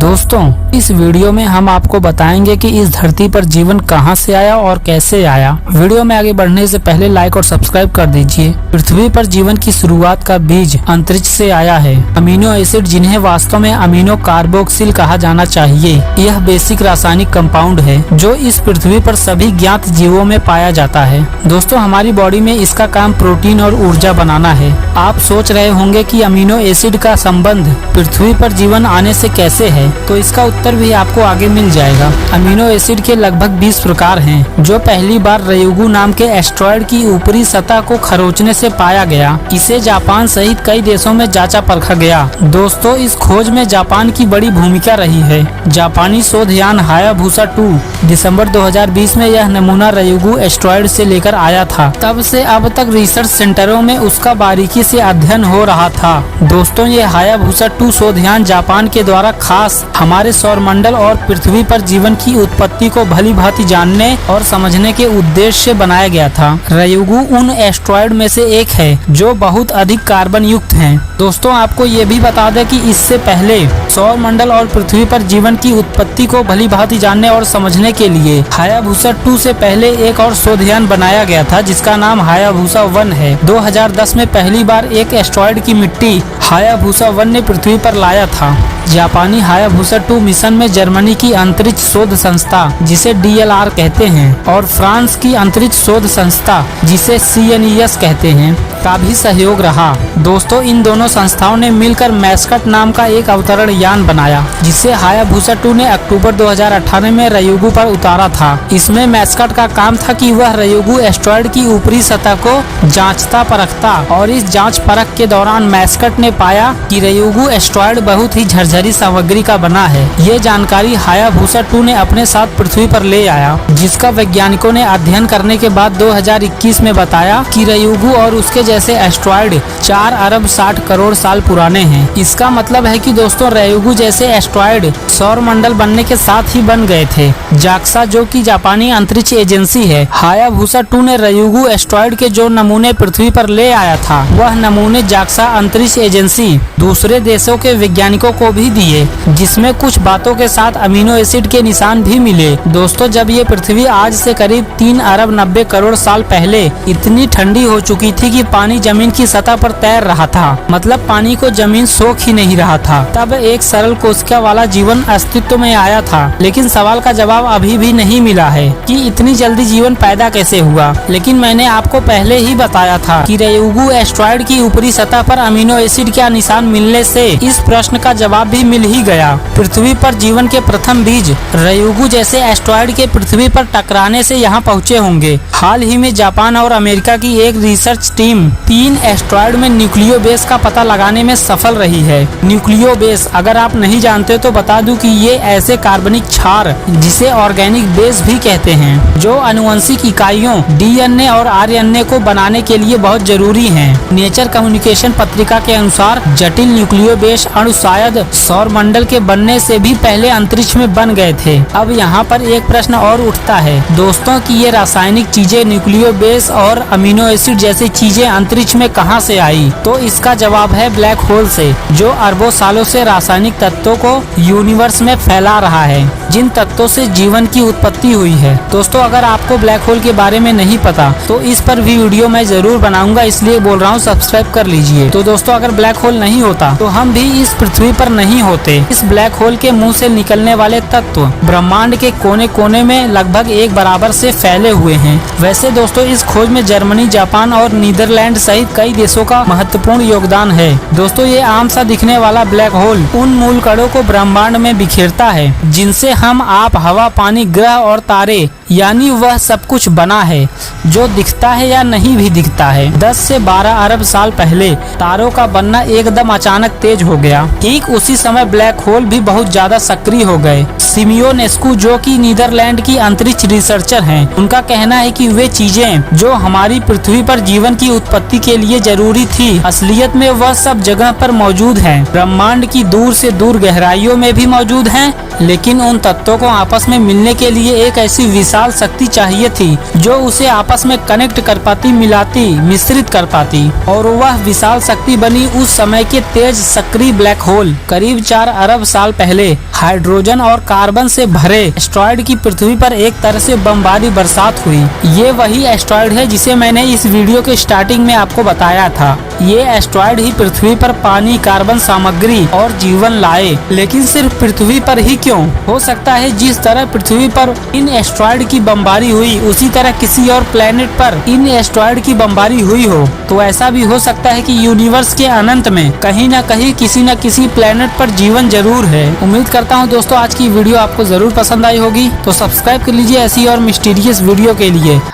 दोस्तों, इस वीडियो में हम आपको बताएंगे कि इस धरती पर जीवन कहां से आया और कैसे आया। वीडियो में आगे बढ़ने से पहले लाइक और सब्सक्राइब कर दीजिए। पृथ्वी पर जीवन की शुरुआत का बीज अंतरिक्ष से आया है। अमीनो एसिड, जिन्हें वास्तव में अमीनो कार्बोक्सिल कहा जाना चाहिए, यह बेसिक रासायनिक कंपाउंड है जो इस पृथ्वी पर सभी ज्ञात जीवों में पाया जाता है। दोस्तों, हमारी बॉडी में इसका काम प्रोटीन और ऊर्जा बनाना है। आप सोच रहे होंगे कि अमीनो एसिड का संबंध पृथ्वी पर जीवन आने से कैसे है, तो इसका उत्तर भी आपको आगे मिल जाएगा। अमीनो एसिड के लगभग 20 प्रकार हैं, जो पहली बार रयुगु नाम के एस्टेरॉयड की ऊपरी सतह को खरोचने से पाया गया। इसे जापान सहित कई देशों में जांचा परखा गया। दोस्तों, इस खोज में जापान की बड़ी भूमिका रही है। जापानी शोधयान हायाबुसा 2 दिसंबर 2020 में यह नमूना रयुगु एस्टेरॉयड से लेकर आया था। तब से अब तक रिसर्च सेंटरों में उसका बारीकी से अध्ययन हो रहा था। दोस्तों, ये हायाबुसा 2 शोधयान जापान के द्वारा खास हमारे सौरमंडल और पृथ्वी पर जीवन की उत्पत्ति को भली भांति जानने और समझने के उद्देश्य से बनाया गया था। रयुगु उन एस्टेरॉयड में से एक है जो बहुत अधिक कार्बन युक्त हैं। दोस्तों, आपको ये भी बता दें कि इससे पहले सौरमंडल और पृथ्वी पर जीवन की उत्पत्ति को भली भांति जानने और समझने के लिए हायाबुसा 2 से पहले एक और शोधयान बनाया गया था, जिसका नाम हायाबुसा 1 है। 2010 में पहली बार एक एस्टेरॉयड की मिट्टी हायाबुसा 1 ने पृथ्वी पर लाया था। जापानी हायाबुसा 2 मिशन में जर्मनी की अंतरिक्ष शोध संस्था, जिसे DLR कहते हैं, और फ्रांस की अंतरिक्ष शोध संस्था, जिसे CNES कहते हैं, का भी सहयोग रहा। दोस्तों, इन दोनों संस्थाओं ने मिलकर मैस्कट नाम का एक अवतरण यान बनाया, जिसे हायाबुसा 2 ने अक्टूबर 2018 में रयुगु पर उतारा था। इसमें मैस्कट का काम था कि वह रयुगु एस्टेरॉयड की ऊपरी सतह को जांचता परखता, और इस जांच परख के दौरान मैस्कट ने पाया कि रयुगु एस्टेरॉयड बहुत ही झरझरी सामग्री का बना है। ये जानकारी हायाबुसा 2 ने अपने साथ पृथ्वी पर ले आया, जिसका वैज्ञानिकों ने अध्ययन करने के बाद 2021 में बताया कि रयुगु और उसके जैसे एस्टेरॉयड 4 अरब 60 करोड़ साल पुराने हैं। इसका मतलब है कि दोस्तों, रयुगु जैसे एस्टेरॉयड सौरमंडल बनने के साथ ही बन गए थे। जाक्सा, जो कि जापानी अंतरिक्ष एजेंसी है, हायाबुसा 2 ने रयुगु एस्टेरॉयड के जो नमूने पृथ्वी पर ले आया था, वह नमूने जाक्सा अंतरिक्ष एजेंसी दूसरे देशों के वैज्ञानिकों को भी दिए, जिसमें कुछ बातों के साथ अमीनो एसिड के निशान भी मिले। दोस्तों, जब ये पृथ्वी आज से करीब 3 अरब 90 करोड़ साल पहले इतनी ठंडी हो चुकी थी कि पानी जमीन की सतह पर तैर रहा था, मतलब पानी को जमीन सोख ही नहीं रहा था, तब एक सरल कोशिका वाला जीवन अस्तित्व में आया था। लेकिन सवाल का जवाब अभी भी नहीं मिला है कि इतनी जल्दी जीवन पैदा कैसे हुआ। लेकिन मैंने आपको पहले ही बताया था कि रयुगु एस्टेरॉयड की ऊपरी सतह पर अमीनो एसिड का निशान मिलने से इस प्रश्न का जवाब भी मिल ही गया। पृथ्वी पर जीवन के प्रथम बीज रयुगु जैसे एस्टेरॉयड के पृथ्वी पर टकराने से यहाँ पहुँचे होंगे। हाल ही में जापान और अमेरिका की एक रिसर्च टीम 3 एस्टेरॉयड में न्यूक्लियो बेस का पता लगाने में सफल रही है। न्यूक्लियो बेस, अगर आप नहीं जानते तो बता दूं कि ये ऐसे कार्बनिक क्षार, जिसे ऑर्गेनिक बेस भी कहते हैं, जो आनुवंशिक इकाइयों DNA और RNA को बनाने के लिए बहुत जरूरी हैं। नेचर कम्युनिकेशन पत्रिका के अनुसार जटिल न्यूक्लियो बेस अणु शायद सौरमंडल के बनने से भी पहले अंतरिक्ष में बन गए थे। अब यहाँ पर एक प्रश्न और उठता है दोस्तों, कि ये रासायनिक चीजें, न्यूक्लियो बेस और अमीनो एसिड जैसी चीजें अंतरिक्ष में कहाँ से आई? तो इसका जवाब है ब्लैक होल से, जो अरबों सालों से रासायनिक तत्वों को यूनिवर्स में फैला रहा है, जिन तत्वों से जीवन की उत्पत्ति हुई है। दोस्तों, अगर आपको ब्लैक होल के बारे में नहीं पता तो इस पर भी वीडियो मैं जरूर बनाऊंगा, इसलिए बोल रहा हूँ सब्सक्राइब कर लीजिए। तो दोस्तों, अगर ब्लैक होल नहीं होता तो हम भी इस पृथ्वी पर नहीं होते। इस ब्लैक होल के मुंह से निकलने वाले तत्व ब्रह्मांड के कोने कोने में लगभग एक बराबर से फैले हुए हैं। वैसे दोस्तों, इस खोज में जर्मनी, जापान और नीदरलैंड सहित कई देशों का महत्वपूर्ण योगदान है। दोस्तों, ये आम सा दिखने वाला ब्लैक होल उन मूल कणों को ब्रह्मांड में बिखेरता है, जिनसे हम, आप, हवा, पानी, ग्रह और तारे, यानी वह सब कुछ बना है, जो दिखता है या नहीं भी दिखता है। 10 से 12 अरब साल पहले तारों का बनना एकदम अचानक तेज हो गया। ठीक उसी समय ब्लैक होल भी बहुत ज्यादा सक्रिय हो गए। सिमियोनेस्कू, जो कि नीदरलैंड की अंतरिक्ष रिसर्चर हैं, उनका कहना है कि वे चीजें जो हमारी पृथ्वी पर जीवन की उत्पत्ति के लिए जरूरी थी, असलियत में वह सब जगह पर मौजूद हैं। ब्रह्मांड की दूर से दूर गहराइयों में भी मौजूद हैं लेकिन उन तत्वों को आपस में मिलने के लिए एक ऐसी विशाल शक्ति चाहिए थी जो उसे आपस में कनेक्ट कर पाती, मिलाती, मिश्रित कर पाती। और वह विशाल शक्ति बनी उस समय के तेज सक्रिय ब्लैक होल। करीब 4 अरब साल पहले हाइड्रोजन और कार्बन से भरे एस्ट्रॉयड की पृथ्वी पर एक तरह से बमबारी बरसात हुई। ये वही एस्ट्रॉयड है जिसे मैंने इस वीडियो के स्टार्टिंग में आपको बताया था। ये एस्ट्रॉयड ही पृथ्वी पर पानी, कार्बन सामग्री और जीवन लाए। लेकिन सिर्फ पृथ्वी पर ही क्यों? हो सकता है जिस तरह पृथ्वी पर इन एस्ट्रॉयड की बमबारी हुई उसी तरह किसी और प्लेनेट पर इन एस्ट्रॉयड की बमबारी हुई हो। तो ऐसा भी हो सकता है कि यूनिवर्स के अनंत में कहीं न कहीं किसी न किसी प्लेनेट पर जीवन जरूर है। उम्मीद करता हूँ दोस्तों आज की वीडियो आपको जरूर पसंद आई होगी। तो सब्सक्राइब कर लीजिए ऐसी और मिस्टीरियस वीडियो के लिए।